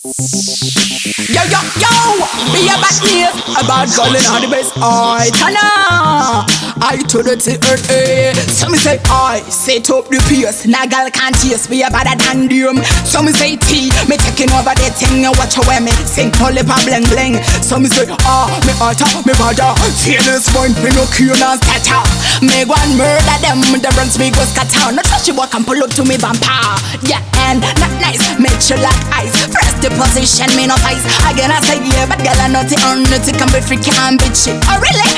Yo, yo, yo, be a bad news, a bad girl in all the best. I Tana, I to the earth, eh. Some say I set up the pace, nah girl can't chase, be a better than them. Some say T, me taking over the thing and watch how me sing holy pa bling bling. Some say me alter, me bada, fearless point, me no cure and scatter. Me go and murder them, the runs me go scatter. No trust you walk and pull up to me vampire. Yeah, and not nice, make you like ice. Press the position, me no ice. Again I say yeah, but girl I naughty or naughty, can be freaky and bitchy. Oh really?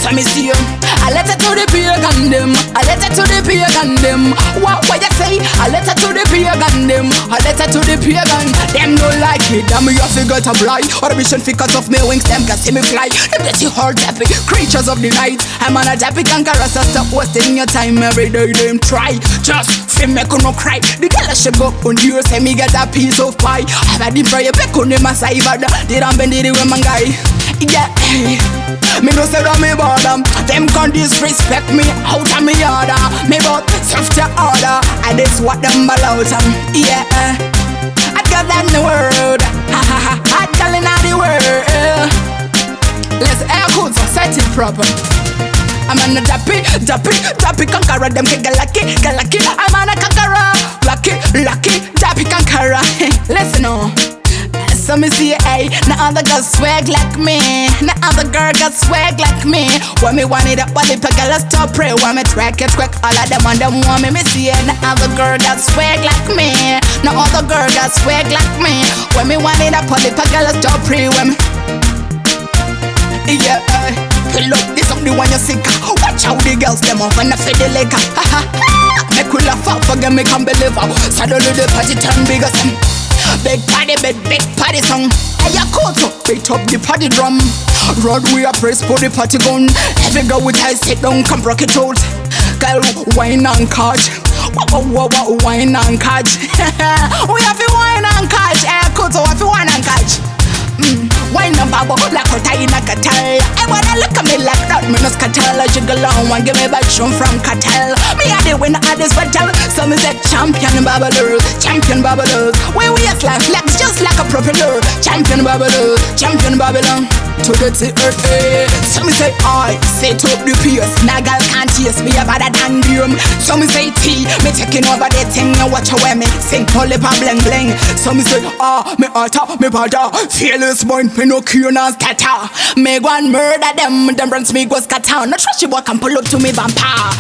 So me see you. I let it to the pagan them. I let it to the pagan them. What you say? I let it to the pagan them. I let it to the pagan. Them no like it. Damn me you figure to fly. Or the mission because of me wings them can see me fly. Them dirty hard happy creatures of the night. I'm on a happy conqueror, so stop wasting your time every day. Them try just see me no cry. The girl should go on you say me get a piece of pie. I've had the prayer back on them aside. They don't bend it with my guy. Yeah, me no say that me bother. Them can disrespect me out of me order. Me but self to order, and this what them allow them. Yeah, I got that in the world. Ha ha ha, I got in the world. Let's air code so set it proper. I'm on a tappy conqueror. Them get lucky. I'm on a conqueror. Lucky, tappy conqueror. Listen on. So me see hey, no other girl swag like me. No other girl got swag like me. When me want it up, but the girl stop pray. When me twerk it quick, all of them want me. Me see it, no other girl got swag like me. No other girl got swag like me. When me want it up, but the girl stop pray. When me yeah, pull up this up the one you sick. Watch how the girls them off when I feel the leg. Ha ha ha. Make we laugh out, forget me can't believe how suddenly the party turn bigger. Big party song. Hey, ya koto, beat up the party drum. Road we a press for the party gun. Every girl with eyes sit down, come rock it out. Girl, wine and catch. Wine and catch. We have to wine and catch. Hey, koto, have to wine and catch. Wine and babo, like a tie in a cartel. I wanna look at me like that, me no scatter. Jiggle on one, give me back show from cartel. Me a the winner of this battle. Some is a champion babblers. When we a slap flex just like a propeller. Champion Babylon. To the earth, eh. Some say I set up the pace. Nah girl can't chase me a better than them. Some say T, me taking over the thing and watch how me sing holy pa bling bling. Some say me alter, me bada, fearless point, me no cure and scatter. Me go and murder them runs me go scatter. No trust you walk and pull up to me vampire.